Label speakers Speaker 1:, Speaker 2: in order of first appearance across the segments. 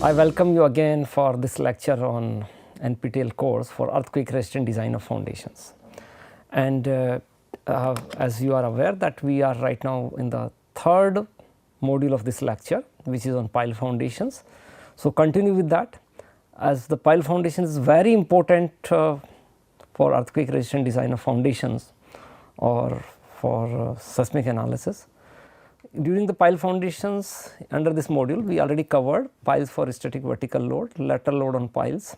Speaker 1: I welcome you again for this lecture on NPTEL course for earthquake resistant design of foundations. And as you are aware that we are right now in the third module of this lecture, which is on pile foundations. So, continue with that, as the pile foundation is very important for earthquake resistant design of foundations or for seismic analysis. During the pile foundations under this module, we already covered piles for static vertical load, lateral load on piles,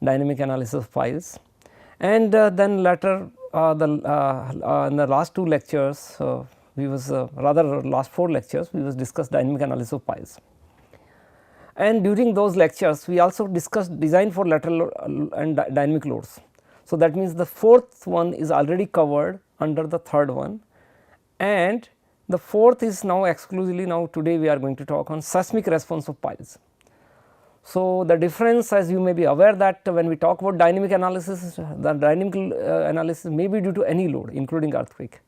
Speaker 1: dynamic analysis of piles, and then later in the last two lectures we was rather last four lectures we was discussed dynamic analysis of piles. And during those lectures we also discussed design for lateral and dynamic loads. So, that means the fourth one is already covered under the third one, and the fourth is now exclusively now today we are going to talk on seismic response of piles. So, the difference, as you may be aware, that when we talk about dynamic analysis, the dynamic analysis may be due to any load including earthquake,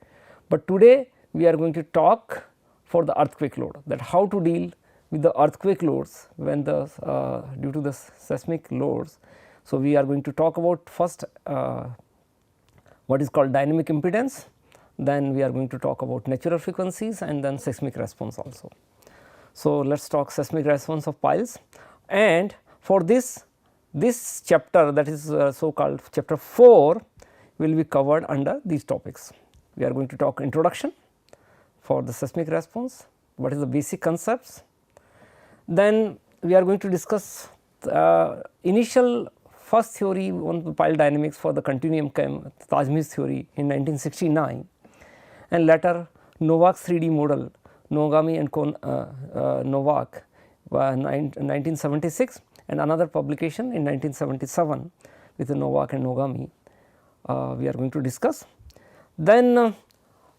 Speaker 1: but today we are going to talk for the earthquake load, that how to deal with the earthquake loads when the due to the seismic loads. So, we are going to talk about first what is called dynamic impedance, then we are going to talk about natural frequencies, and then seismic response also. So, let us talk seismic response of piles, and for this chapter, that is so called chapter 4, will be covered under these topics. We are going to talk introduction for the seismic response, what is the basic concepts, then we are going to discuss initial first theory on pile dynamics for the continuum Seismic theory in 1969, and later Novak's 3D model, Nogami and Novak 1976, and another publication in 1977 with Novak and Nogami we are going to discuss. Then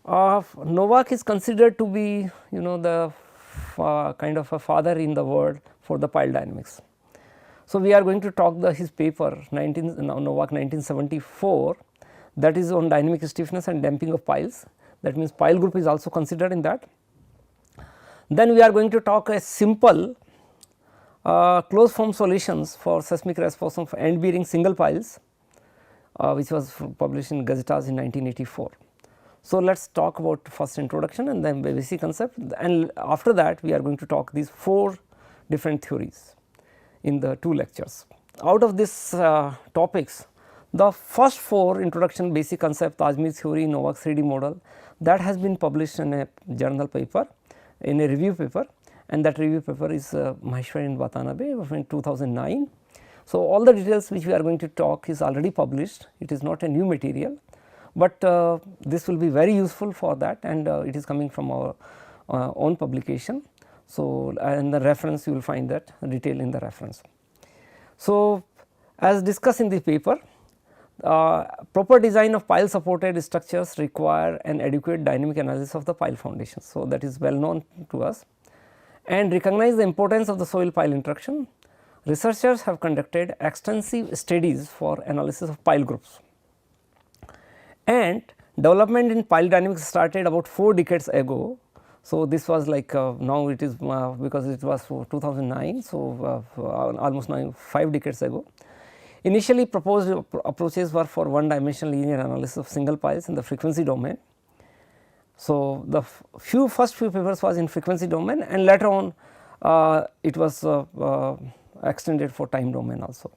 Speaker 1: Novak is considered to be the kind of a father in the world for the pile dynamics. So, we are going to talk his paper Novak 1974, that is on dynamic stiffness and damping of piles, that means pile group is also considered in that. Then we are going to talk a simple closed form solutions for seismic response of end bearing single piles, which was published in Gazetas in 1984. So, let us talk about first introduction and then basic concept, and after that we are going to talk these 4 different theories in the 2 lectures. Out of these topics, the first 4 introduction, basic concept, Seismic theory, Novak's 3D model, that has been published in a journal paper, in a review paper, and that review paper is Maheshwari and Watanabe in 2009. So, all the details which we are going to talk is already published, it is not a new material, but this will be very useful for that, and it is coming from our own publication. So, and the reference you will find that detail in the reference. So, as discussed in the paper, proper design of pile supported structures require an adequate dynamic analysis of the pile foundation. So, that is well known to us, and recognize the importance of the soil pile interaction. Researchers have conducted extensive studies for analysis of pile groups, and development in pile dynamics started about 4 decades ago. So, this was like now it is because it was 2009. So, almost 5 decades ago. Initially proposed approaches were for one dimensional linear analysis of single piles in the frequency domain. So, the first few papers was in frequency domain, and later on it was extended for time domain also.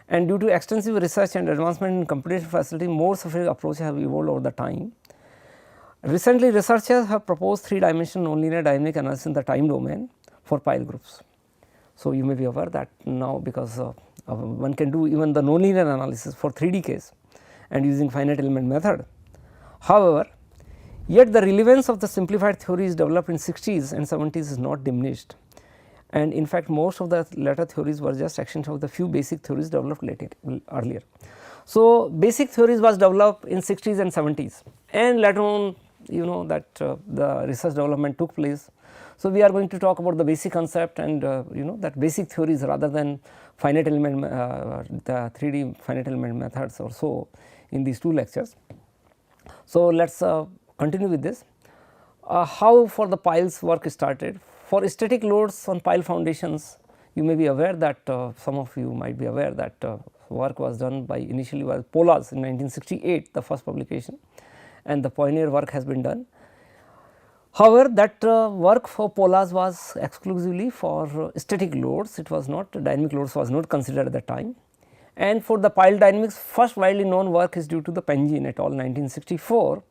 Speaker 1: And due to extensive research and advancement in computational facility, more sophisticated approaches have evolved over the time. Recently, researchers have proposed 3-dimensional nonlinear dynamic analysis in the time domain for pile groups. So, you may be aware that now, because one can do even the nonlinear analysis for 3D case and using finite element method. However, yet the relevance of the simplified theories developed in 60s and 70s is not diminished, and in fact, most of the later theories were just extensions of the few basic theories developed earlier. So, basic theories was developed in 60s and 70s, and later on that the research development took place. So, we are going to talk about the basic concept and that basic theories rather than finite element the 3D finite element methods or so in these 2 lectures. So, let us continue with this. How for the piles work started. For static loads on pile foundations, you may be aware that some of you might be aware that work was done by initially by POLAS in 1968, the first publication, and the pioneer work has been done. However, that work for POLAS was exclusively for static loads, it was not dynamic loads was not considered at the time. And for the pile dynamics, first widely known work is due to the Penjin et al. 1964,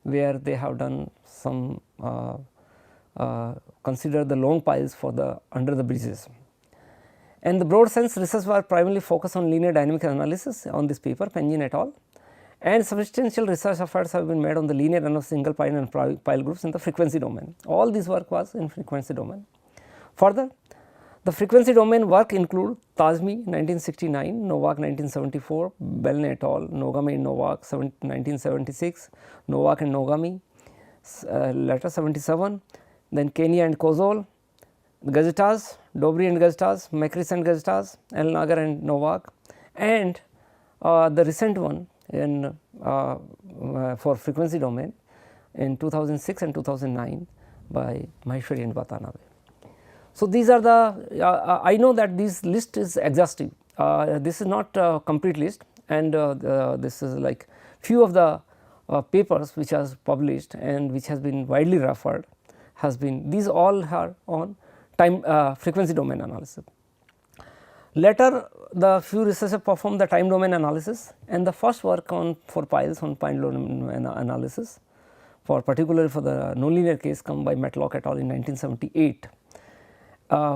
Speaker 1: where they have done some consider the long piles for the under the bridges. And the broad sense research was primarily focused on linear dynamic analysis on this paper, Penjin et al. And substantial research efforts have been made on the linear analysis of single pile and pile groups in the frequency domain. All this work was in frequency domain. Further, the frequency domain work include Tazmi 1969, Novak 1974, Belne et al., Nogami and Novak 1976, Novak and Nogami later 77, then Kenya and Kozol, Gazetas, Dobry and Gazetas, Makris and Gazetas, El Nagar and Novak, and the recent one in for frequency domain in 2006 and 2009 by Maheshwari and Watanabe. So, these are the I know that this list is exhaustive, this is not a complete list, and this is like few of the papers which has published and which has been widely referred has been, these all are on time frequency domain analysis. Later the few researchers performed the time domain analysis, and the first work on for piles on time domain analysis for particularly for the nonlinear case come by Matlock et al. In 1978,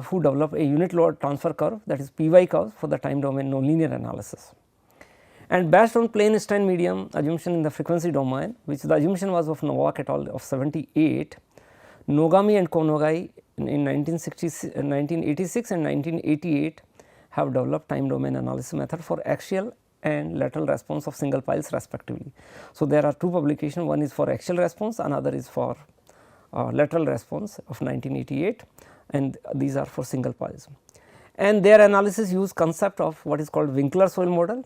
Speaker 1: who developed a unit load transfer curve, that is PY curve for the time domain nonlinear analysis. And based on plane strain medium assumption in the frequency domain, which the assumption was of Novak et al. Of 78, Nogami and Konogai in 1986 and 1988 have developed time domain analysis method for axial and lateral response of single piles respectively. So, there are two publications, one is for axial response, another is for lateral response of 1988, and these are for single piles. And their analysis use concept of what is called Winkler soil model.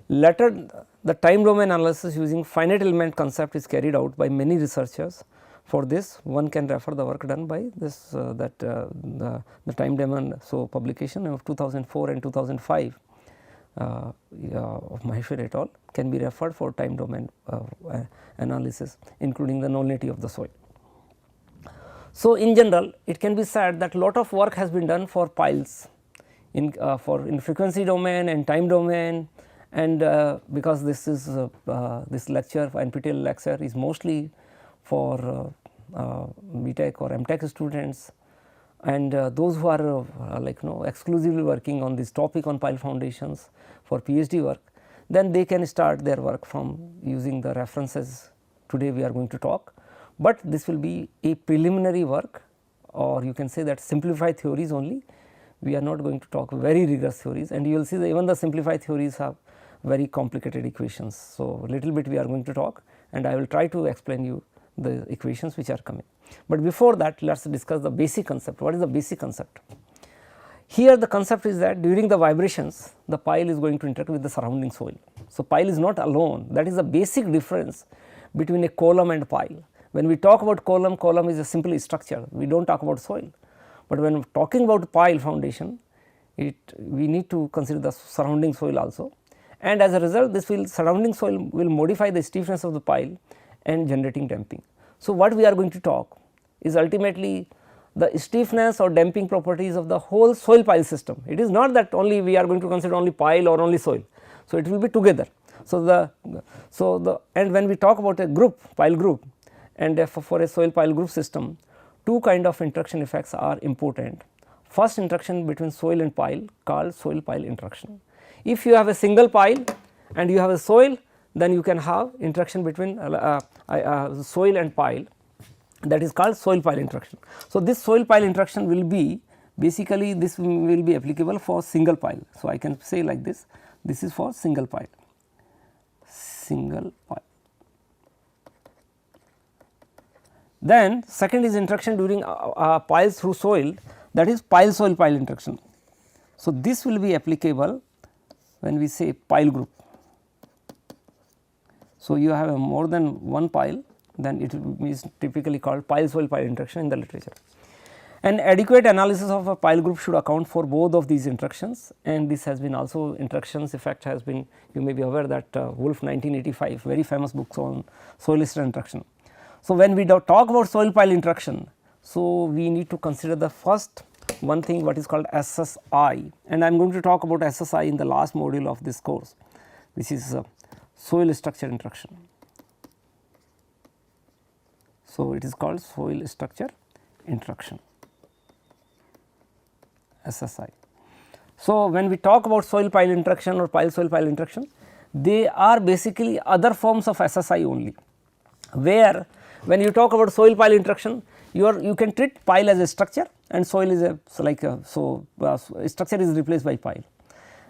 Speaker 1: Later the time domain analysis using finite element concept is carried out by many researchers. For this one can refer the work done by this the time domain publication of 2004 and 2005 of Maheshwari et al. Can be referred for time domain analysis, including the nonlinearity of the soil. So, in general it can be said that lot of work has been done for piles in frequency domain and time domain, and because this is this lecture NPTEL lecture is mostly for BTech or MTech students, and those who are exclusively working on this topic on pile foundations for PhD work, then they can start their work from using the references today we are going to talk. But this will be a preliminary work, or you can say that simplified theories only. We are not going to talk very rigorous theories, and you will see that even the simplified theories have very complicated equations. So, little bit we are going to talk, and I will try to explain you the equations which are coming. But before that, let us discuss the basic concept. What is the basic concept? Here the concept is that during the vibrations the pile is going to interact with the surrounding soil. So, pile is not alone, that is the basic difference between a column and pile. When we talk about column, column is a simple structure, we do not talk about soil. But when talking about pile foundation, we need to consider the surrounding soil also, and as a result this surrounding soil will modify the stiffness of the pile and generating damping. So, what we are going to talk is ultimately the stiffness or damping properties of the whole soil pile system. It is not that only we are going to consider only pile or only soil. So, it will be together. So, and when we talk about a group, pile group, and for a soil pile group system, two kind of interaction effects are important. First interaction between soil and pile called soil pile interaction. If you have a single pile and you have a soil, then you can have interaction between soil and pile, that is called soil pile interaction. So, this soil pile interaction will be basically this will be applicable for single pile. So, I can say like this is for single pile. Then second is interaction during piles through soil, that is pile soil pile interaction. So, this will be applicable when we say pile group. So, you have a more than one pile, then it is typically called pile soil pile interaction in the literature. An adequate analysis of a pile group should account for both of these interactions, and this has been also interactions effect has been, you may be aware that Wolf 1985 very famous books on soil stress interaction. So, when we talk about soil pile interaction, so we need to consider the first one thing what is called SSI, and I am going to talk about SSI in the last module of this course, which is soil structure interaction. So, it is called soil structure interaction, SSI. So, when we talk about soil pile interaction or pile soil pile interaction, they are basically other forms of SSI only, where when you talk about soil pile interaction, you can treat pile as a structure and soil is a structure is replaced by pile.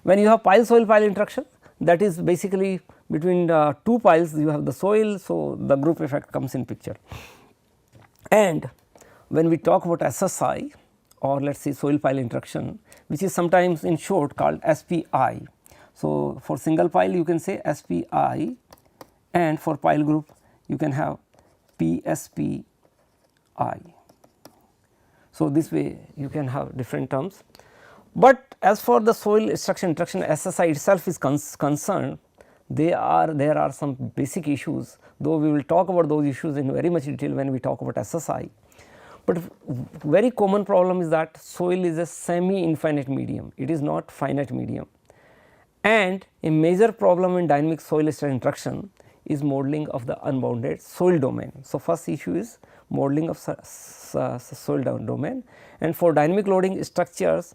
Speaker 1: When you have pile soil pile interaction, that is basically between two piles you have the soil, so the group effect comes in picture. And when we talk about SSI or let us say soil pile interaction, which is sometimes in short called SPI. So, for single pile you can say SPI, and for pile group you can have PSPI. So, this way you can have different terms, but as for the soil structure interaction SSI itself is concerned, there are some basic issues, though we will talk about those issues in very much detail when we talk about SSI. But very common problem is that soil is a semi infinite medium, it is not finite medium, and a major problem in dynamic soil stress interaction is modeling of the unbounded soil domain. So, first issue is modeling of soil domain, and for dynamic loading structures,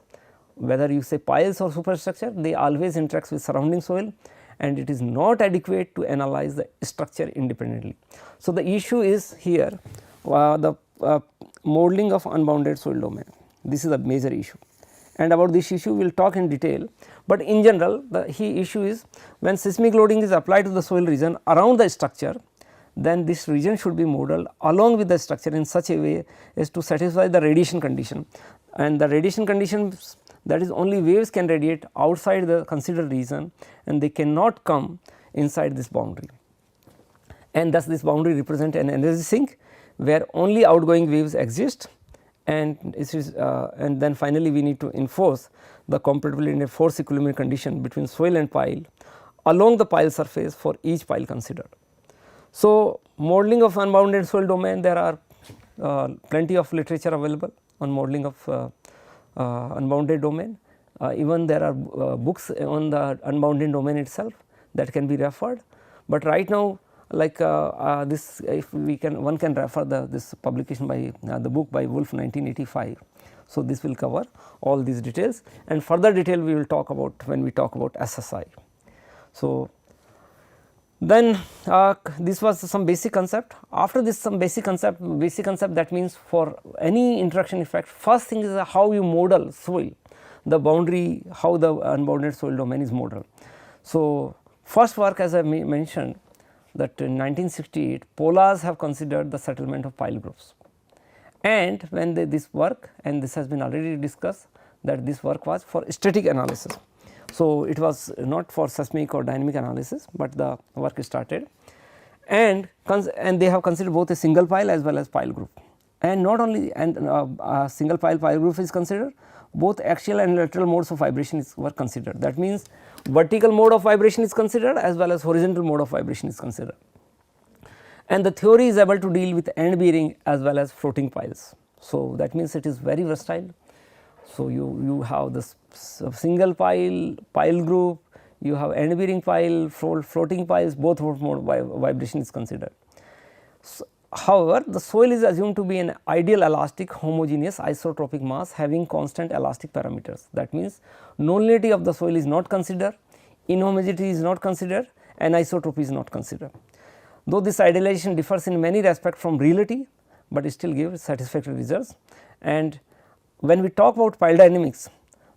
Speaker 1: whether you say piles or superstructure, they always interact with surrounding soil and it is not adequate to analyze the structure independently. So, the issue is here the modeling of unbounded soil domain, this is a major issue, and about this issue we will talk in detail, but in general the issue is when seismic loading is applied to the soil region around the structure, then this region should be modeled along with the structure in such a way as to satisfy the radiation condition, and the radiation conditions, that is only waves can radiate outside the considered region and they cannot come inside this boundary, and thus this boundary represent an energy sink where only outgoing waves exist, and it is and then finally we need to enforce the compatibility in a force equilibrium condition between soil and pile along the pile surface for each pile considered. So, modeling of unbounded soil domain, there are plenty of literature available on modeling of unbounded domain, even there are books on the unbounded domain itself that can be referred, but right now like this if we can one can refer this publication by the book by Wolf 1985. So, this will cover all these details, and further detail we will talk about when we talk about SSI. So, then this was some basic concept. After this some basic concept that means for any interaction effect, first thing is how you model soil, the boundary, how the unbounded soil domain is modeled. So, first work as I mentioned that in 1968 Polars have considered the settlement of pile groups, and when this work, and this has been already discussed that this work was for static analysis. So, it was not for seismic or dynamic analysis, but the work started, and they have considered both a single pile as well as pile group, and not only single pile group is considered, both axial and lateral modes of vibration were considered. That means, vertical mode of vibration is considered as well as horizontal mode of vibration is considered, and the theory is able to deal with end bearing as well as floating piles. So, that means it is very versatile. So, you have this single pile group, you have end bearing pile, floating piles, both mode vibration is considered. So, however, the soil is assumed to be an ideal elastic homogeneous isotropic mass having constant elastic parameters. That means, nonlinearity of the soil is not considered, inhomogeneity is not considered, and isotropy is not considered. Though this idealization differs in many respects from reality, but it still gives satisfactory results. And when we talk about pile dynamics,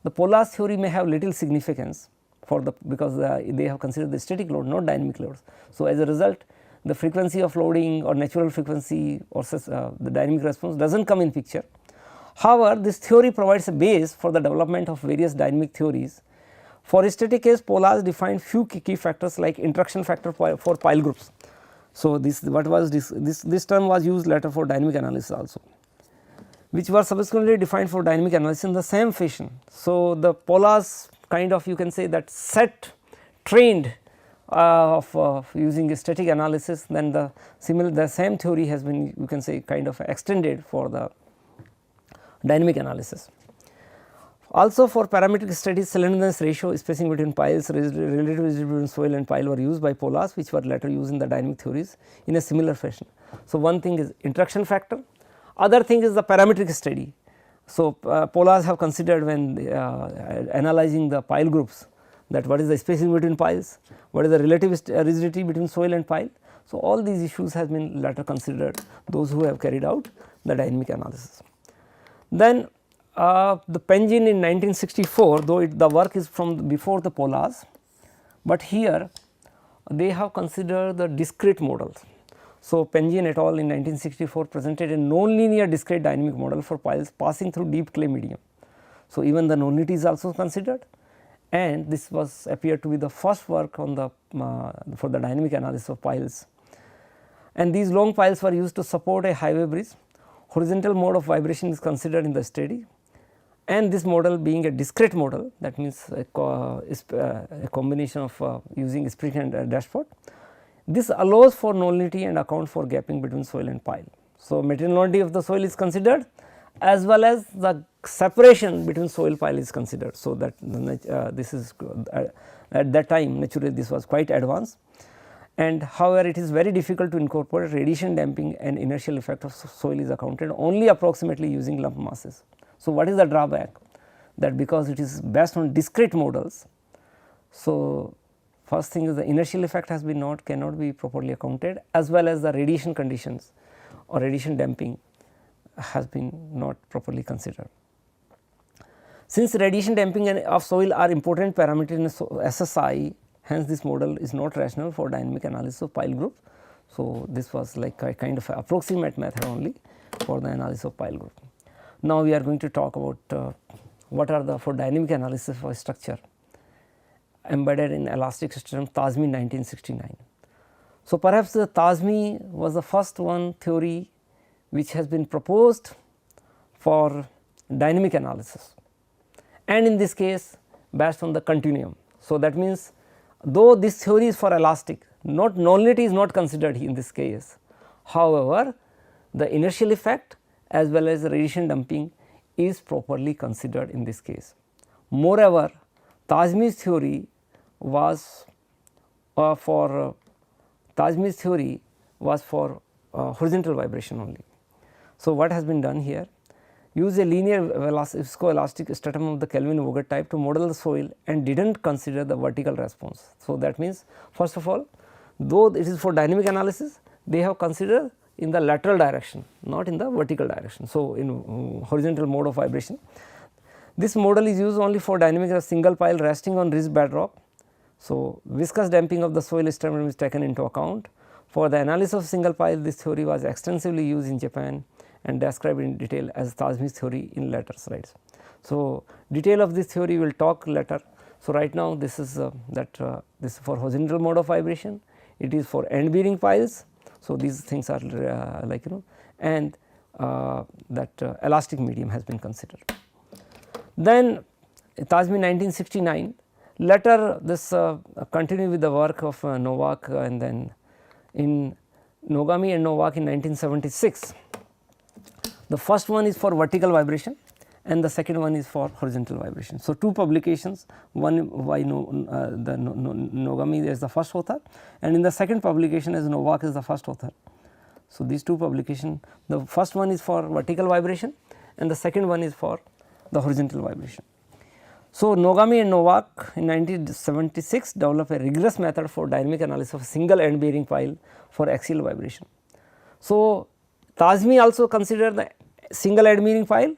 Speaker 1: the Polars theory may have little significance for the because they have considered the static load, not dynamic loads. So, as a result, the frequency of loading or natural frequency or the dynamic response does not come in picture. However, this theory provides a base for the development of various dynamic theories. For a static case, Polars defined few key factors like interaction factor for pile groups. So, this term was used later for dynamic analysis also. which were subsequently defined for dynamic analysis in the same fashion. So, the Polars kind of you can say that set trained of using a static analysis, then the same theory has been you can say kind of extended for the dynamic analysis. Also for parametric studies, slenderness ratio, spacing between piles, relative rigidity between soil and pile were used by Polars, which were later used in the dynamic theories in a similar fashion. So, one thing is interaction factor, other thing is the parametric study. So, Polars have considered when analyzing the pile groups, that what is the spacing between piles, what is the relative rigidity between soil and pile. So, all these issues have been later considered, those who have carried out the dynamic analysis. Then the Pengin in 1964, though the work is from before the Polars, but here they have considered the discrete models. So, Pengin et al. In 1964 presented a nonlinear discrete dynamic model for piles passing through deep clay medium. So, even the nonlinearity is also considered, and this was appeared to be the first work on the for the dynamic analysis of piles. And these long piles were used to support a highway bridge. Horizontal mode of vibration is considered in the study, and this model being a discrete model, that means a combination of using spring and dashpot. This allows for nonlinearity and account for gapping between soil and pile. So, material nonlinearity of the soil is considered, as well as the separation between soil pile is considered. So, that this is at that time naturally this was quite advanced, and however, it is very difficult to incorporate radiation damping and inertial effect of soil is accounted only approximately using lump masses. So, what is the drawback? That because it is based on discrete models. So, first thing is the inertial effect has been cannot be properly accounted, as well as the radiation conditions or radiation damping has been not properly considered. Since radiation damping of soil are important parameter in SSI, hence this model is not rational for dynamic analysis of pile group. So, this was like a kind of approximate method only for the analysis of pile group. Now, we are going to talk about what are the for dynamic analysis of structure embedded in elastic system Tazmi 1969. So, perhaps the Tazmi was the first one theory which has been proposed for dynamic analysis, and in this case based on the continuum. So, that means though this theory is for elastic, not nonlinearity is not considered in this case. However, the inertial effect as well as the radiation damping is properly considered in this case. Moreover, Tazmi's theory was for horizontal vibration only. So, what has been done here? Use a linear viscoelastic stratum of the Kelvin-Vogel type to model the soil and did not consider the vertical response. So, that means first of all, though it is for dynamic analysis, they have considered in the lateral direction, not in the vertical direction. So, in horizontal mode of vibration. This model is used only for dynamics of single pile resting on ridge bedrock. So, viscous damping of the soil stratum is taken into account. For the analysis of single pile, this theory was extensively used in Japan and described in detail as Tazmi's theory in later slides. So, detail of this theory we will talk later. So, right now this is this is for horizontal mode of vibration, it is for end bearing piles. So, these things are like and that elastic medium has been considered. Then Tazmi 1969, later this continued with the work of Novak, and then in Nogami and Novak in 1976. The first one is for vertical vibration and the second one is for horizontal vibration. So, two publications, one by Nogami is the first author, and in the second publication as Novak is the first author. So, these two publications, the first one is for vertical vibration and the second one is for the horizontal vibration. So, Nogami and Novak in 1976 developed a rigorous method for dynamic analysis of single end bearing pile for axial vibration. So, Tazmi also considered the single end bearing pile,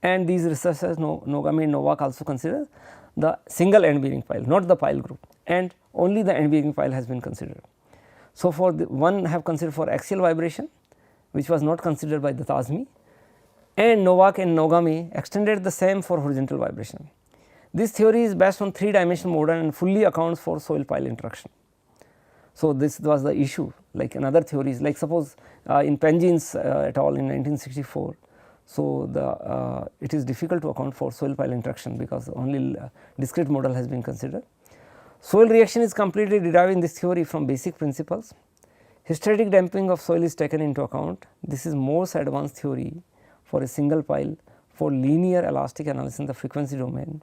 Speaker 1: and these researchers Nogami and Novak also consider the single end bearing pile, not the pile group, and only the end bearing pile has been considered. So, for the one have considered for axial vibration, which was not considered by the Tazmi, and Novak and Nogami extended the same for horizontal vibration. This theory is based on 3-dimensional model and fully accounts for soil pile interaction. So, this was the issue, like another theories, like suppose in Pengin's et al. In 1964. So, it is difficult to account for soil pile interaction because only discrete model has been considered. Soil reaction is completely derived in this theory from basic principles. Hysteretic damping of soil is taken into account. This is most advanced theory for a single pile for linear elastic analysis in the frequency domain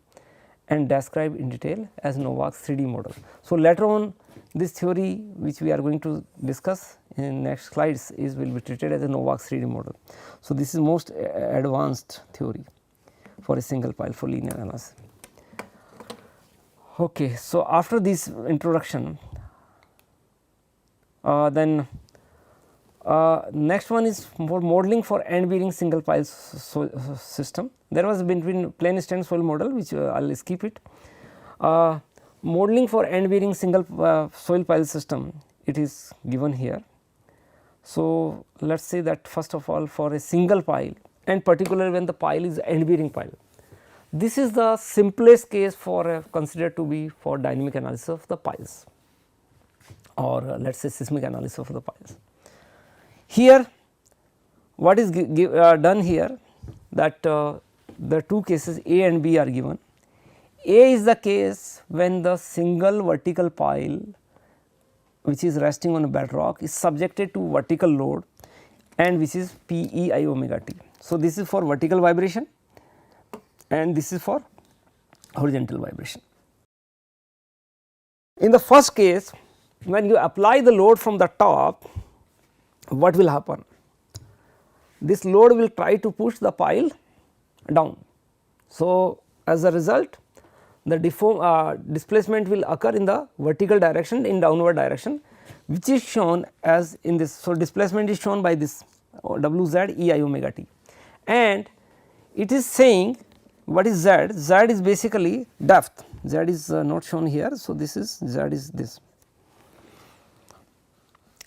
Speaker 1: and described in detail as Novak's 3D model. So, later on this theory which we are going to discuss in next slides will be treated as a Novak's 3D model. So, this is most advanced theory for a single pile for linear analysis. Okay, so after this introduction, then next one is for modeling for end bearing single pile system. There was between plane strain soil model which I will skip it. Modeling for end bearing single soil pile system, it is given here. So, let us say that first of all for a single pile and particularly when the pile is end bearing pile. This is the simplest case for considered to be for dynamic analysis of the piles or let us say seismic analysis of the piles. Here what is done here that the two cases A and B are given. A is the case when the single vertical pile which is resting on a bedrock is subjected to vertical load and which is PEI omega t. So, this is for vertical vibration and this is for horizontal vibration. In the first case when you apply the load from the top, what will happen? This load will try to push the pile down. So, as a result the displacement will occur in the vertical direction in downward direction which is shown as in this. So, displacement is shown by this Wz Ei omega t and it is saying what is Z? Z is basically depth, Z is not shown here. So, this is Z is this.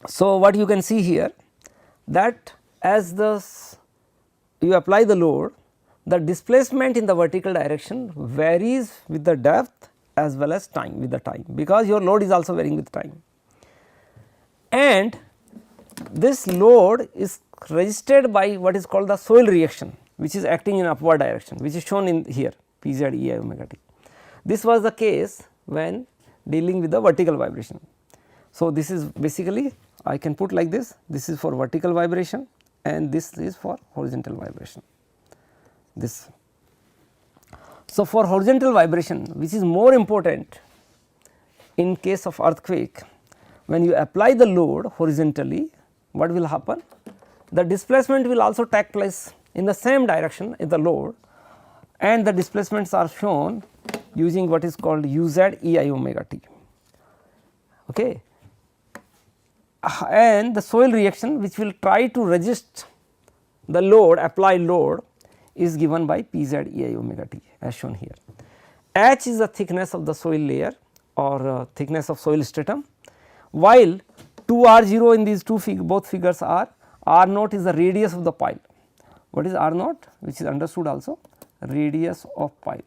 Speaker 1: So, what you can see here that as you apply the load, the displacement in the vertical direction varies with the depth as well as time with the time because your load is also varying with time. And this load is registered by what is called the soil reaction which is acting in upward direction which is shown in here Pz Ei omega t. This was the case when dealing with the vertical vibration. So, this is basically I can put like this is for vertical vibration and this is for horizontal vibration this. So, for horizontal vibration which is more important in case of earthquake, when you apply the load horizontally what will happen? The displacement will also take place in the same direction in the load and the displacements are shown using what is called Uz Ei omega t. Okay. And the soil reaction which will try to resist the load applied load is given by Pz Ei omega t as shown here. H is the thickness of the soil layer or thickness of soil stratum, while 2r0 in these both figures are r0 is the radius of the pile. What is r0? Which is understood also radius of pile.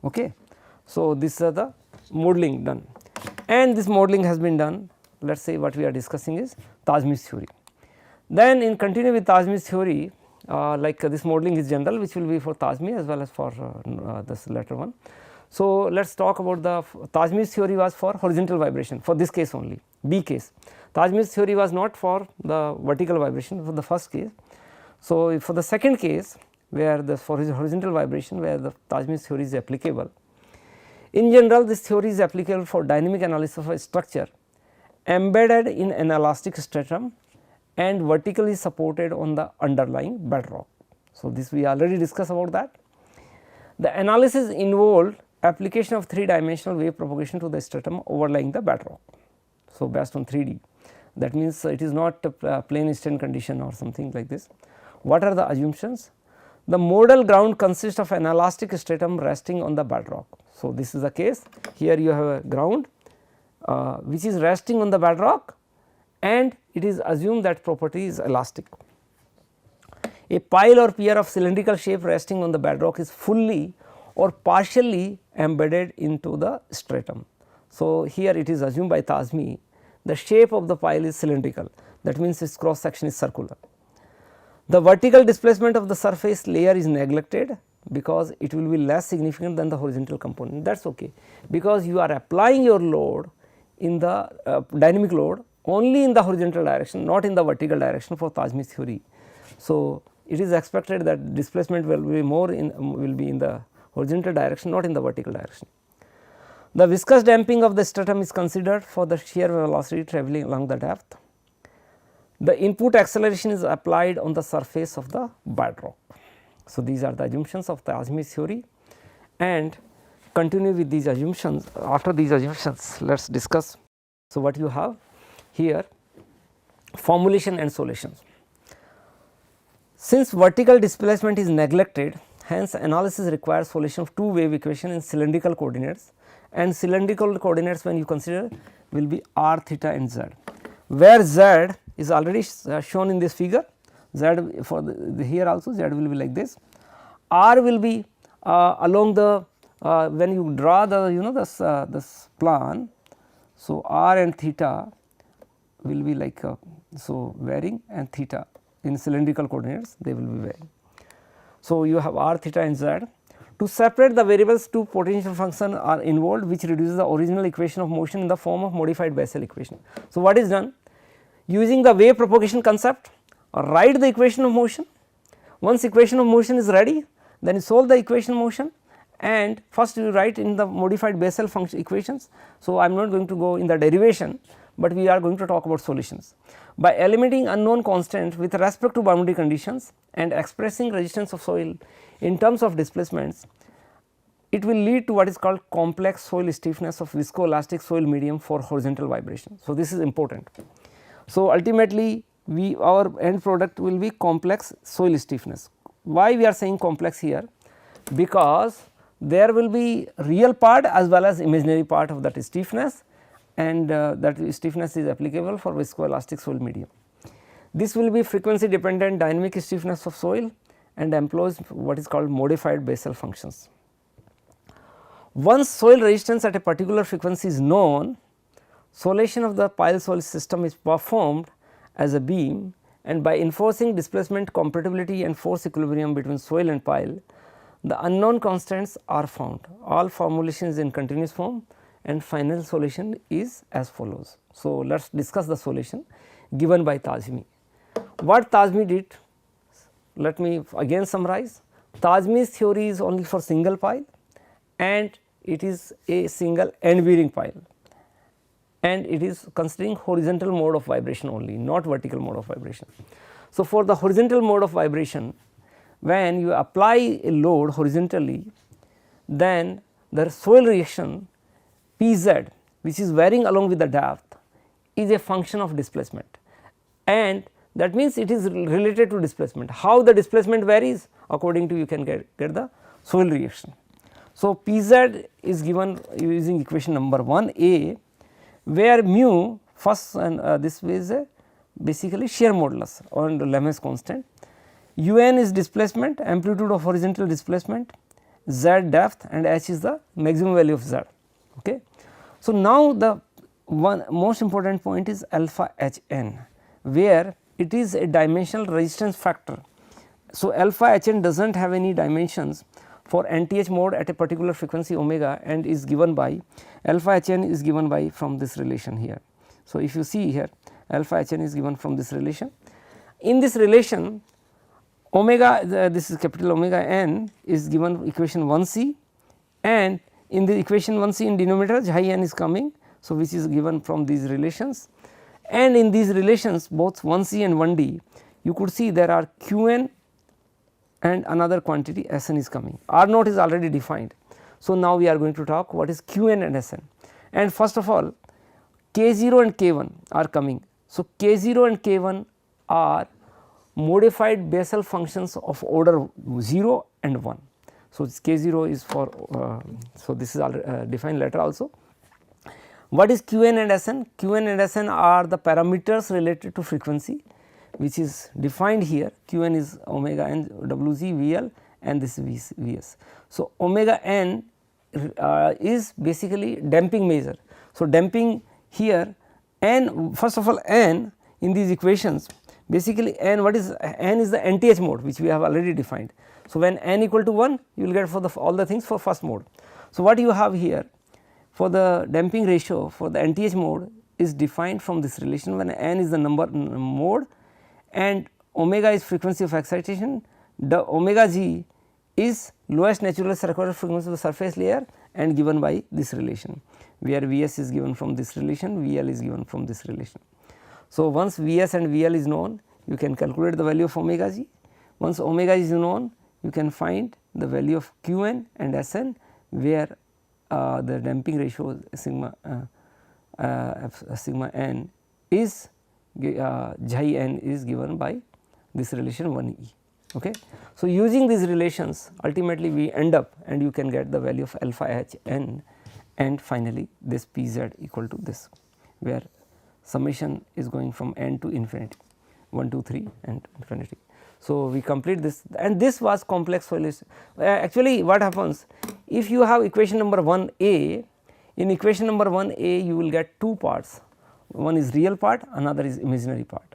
Speaker 1: Okay. So, these are the modeling done and this modeling has been done. Let us say what we are discussing is Tajmi's theory. Then in continue with Tajmi's theory like this modeling is general which will be for Tajmi as well as for this latter one. So, let us talk about the Tajmi's theory was for horizontal vibration for this case only B case. Tajmi's theory was not for the vertical vibration for the first case. So, for the second case where the for horizontal vibration where the Tajmi's theory is applicable. In general this theory is applicable for dynamic analysis of a structure embedded in an elastic stratum and vertically supported on the underlying bedrock. So, this we already discussed about that. The analysis involved application of 3-dimensional wave propagation to the stratum overlying the bedrock. So, based on 3D that means it is not a plane strain condition or something like this. What are the assumptions? The model ground consists of an elastic stratum resting on the bedrock. So, this is the case here you have a ground which is resting on the bedrock and it is assumed that property is elastic. A pile or pier of cylindrical shape resting on the bedrock is fully or partially embedded into the stratum. So, here it is assumed by Tajmi the shape of the pile is cylindrical that means its cross section is circular. The vertical displacement of the surface layer is neglected because it will be less significant than the horizontal component, that is okay, because you are applying your load in the dynamic load only in the horizontal direction, not in the vertical direction for Tajmi's theory. So, it is expected that displacement will be more in the horizontal direction, not in the vertical direction. The viscous damping of the stratum is considered for the shear velocity travelling along the depth. The input acceleration is applied on the surface of the bedrock. So, these are the assumptions of the Tajmi's theory, and continue with these assumptions. After these assumptions, let us discuss. So, what you have here, formulation and solutions. Since vertical displacement is neglected, hence analysis requires solution of two wave equation in cylindrical coordinates, and cylindrical coordinates when you consider will be r, theta and z, where z is already shown in this figure. Z for here also z will be like this, r will be along the when you draw the this plan. So, r and theta will be like so varying, and theta in cylindrical coordinates they will be varying. So, you have r, theta and z. To separate the variables, two potential functions are involved, which reduces the original equation of motion in the form of modified Bessel equation. So, what is done? Using the wave propagation concept, write the equation of motion. Once equation of motion is ready, then you solve the equation of motion, and first you write in the modified Bessel function equations. So, I am not going to go in the derivation, but we are going to talk about solutions. By eliminating unknown constant with respect to boundary conditions and expressing resistance of soil in terms of displacements, it will lead to what is called complex soil stiffness of viscoelastic soil medium for horizontal vibration. So, this is important. So, ultimately our end product will be complex soil stiffness. Why we are saying complex here? Because there will be real part as well as imaginary part of that stiffness, and that stiffness is applicable for viscoelastic soil medium. This will be frequency dependent dynamic stiffness of soil and employs what is called modified Bessel functions. Once soil resistance at a particular frequency is known, solation of the pile soil system is performed as a beam, and by enforcing displacement compatibility and force equilibrium between soil and pile, the unknown constants are found. All formulation is in continuous form, and final solution is as follows. So, let us discuss the solution given by Tajmi. What Tajmi did? Let me again summarize. Tajmi's theory is only for single pile, and it is a single end bearing pile, and it is considering horizontal mode of vibration only, not vertical mode of vibration. So, for the horizontal mode of vibration, when you apply a load horizontally, then the soil reaction Pz, which is varying along with the depth, is a function of displacement, and that means it is related to displacement. How the displacement varies? According to you can get the soil reaction. So, Pz is given using equation number 1a, where mu first, and this is a basically shear modulus or Lem's constant, un is displacement, amplitude of horizontal displacement, z depth, and h is the maximum value of z. Okay. So, now the one most important point is alpha Hn, where it is a dimensional resistance factor. So, alpha Hn does not have any dimensions for NTH mode at a particular frequency omega, and is given by alpha Hn is given by from this relation here. So, if you see here, alpha Hn is given from this relation. In this relation, omega this is capital omega n is given equation 1c, and in the equation 1c in denominator chi n is coming. So, which is given from these relations, and in these relations both 1c and 1d you could see there are qn and another quantity Sn is coming. R naught is already defined. So, now we are going to talk what is qn and Sn, and first of all k0 and k1 are coming. So, k0 and k1 are modified Bessel functions of order 0 and 1. So, k0 is for so this is defined later also. What is qn and Sn? Qn and Sn are the parameters related to frequency, which is defined here. Qn is omega n wz vl, and this is vs. So, omega n is basically damping measure. So, damping here n, first of all n in these equations, basically n, what is n is the nth mode which we have already defined. So, when n equal to 1, you will get for the all the things for first mode. So, what you have here for the damping ratio for the nth mode is defined from this relation when n is the number mode and omega is frequency of excitation, the omega g is lowest natural circular frequency of the surface layer and given by this relation, where Vs is given from this relation, Vl is given from this relation. So, once Vs and Vl is known, you can calculate the value of omega g. Once omega is known, you can find the value of Qn and Sn, where the damping ratio sigma sigma n is xi n is given by this relation 1e. Okay. So, using these relations ultimately we end up and you can get the value of alpha h n and finally this p z equal to this, where summation is going from n to infinity 1 2 3 and infinity. So, we complete this and this was complex solution. Actually what happens if you have equation number 1a, in equation number 1a you will get two parts, one is real part, another is imaginary part.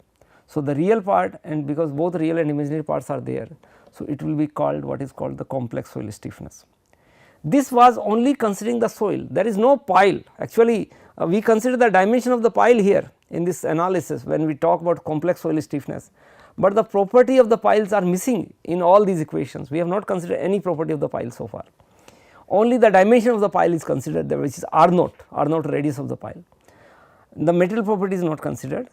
Speaker 1: So, the real part, and because both real and imaginary parts are there, so it will be called what is called the complex soil stiffness. This was only considering the soil, there is no pile. Actually we consider the dimension of the pile here in this analysis when we talk about complex soil stiffness, but the property of the piles are missing in all these equations. We have not considered any property of the pile so far, only the dimension of the pile is considered there, which is r naught radius of the pile. The material property is not considered,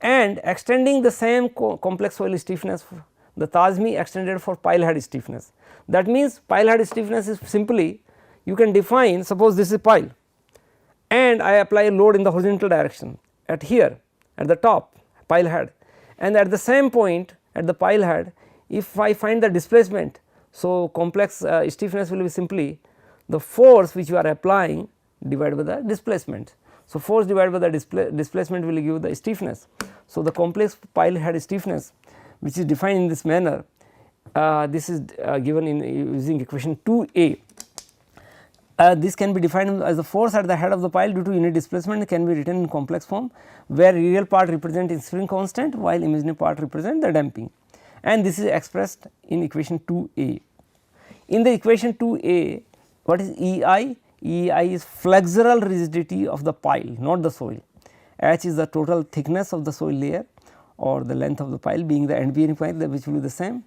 Speaker 1: and extending the same complex soil stiffness, the Tajmi extended for pile head stiffness. That means, pile head stiffness is simply you can define, suppose this is pile and I apply a load in the horizontal direction at here at the top pile head, and at the same point at the pile head if I find the displacement. So, complex stiffness will be simply the force which you are applying divided by the displacement. So, force divided by the displacement will give the stiffness. So, the complex pile head stiffness which is defined in this manner, this is given in using equation 2a. This can be defined as the force at the head of the pile due to unit displacement can be written in complex form, where real part represent in spring constant while imaginary part represent the damping, and this is expressed in equation 2a. In the equation 2a, what is EI? EI is flexural rigidity of the pile, not the soil. H is the total thickness of the soil layer or the length of the pile, being the end bearing point, which will be the same.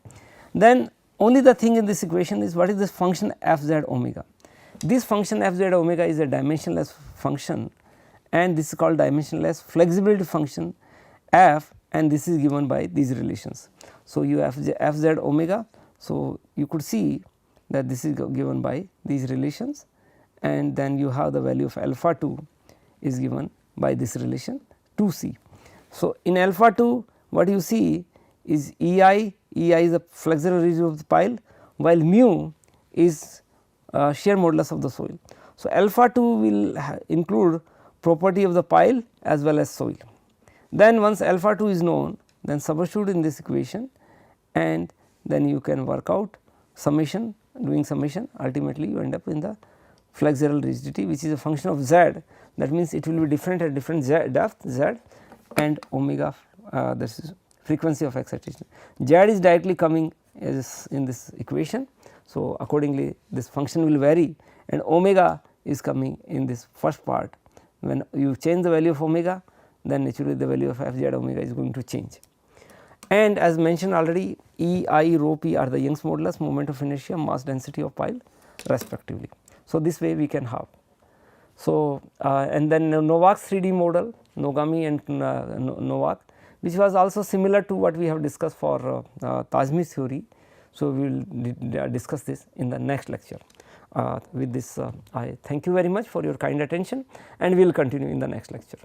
Speaker 1: Then only the thing in this equation is what is this function fz omega. This function fz omega is a dimensionless function, and this is called dimensionless flexibility function f, and this is given by these relations. So, you have fz omega. So, you could see that this is given by these relations, and then you have the value of alpha 2 is given by this relation 2c. So, in alpha 2 what you see is EI is the flexural rigidity of the pile, while mu is shear modulus of the soil. So, alpha 2 will include property of the pile as well as soil. Then once alpha 2 is known, then substitute in this equation and then you can work out summation, doing summation, ultimately you end up in the flexural rigidity, which is a function of z. That means, it will be different at different depth z and omega, this is frequency of excitation. Z is directly coming as in this equation. So, accordingly this function will vary, and omega is coming in this first part. When you change the value of omega, then naturally the value of fz omega is going to change. And as mentioned already, E, I, rho p are the Young's modulus, moment of inertia, mass density of pile respectively. So, this way we can have. So, and then Novak's 3D model, Nogami and Novak, which was also similar to what we have discussed for Tajmi's theory. So, we will discuss this in the next lecture. With this I thank you very much for your kind attention, and we will continue in the next lecture.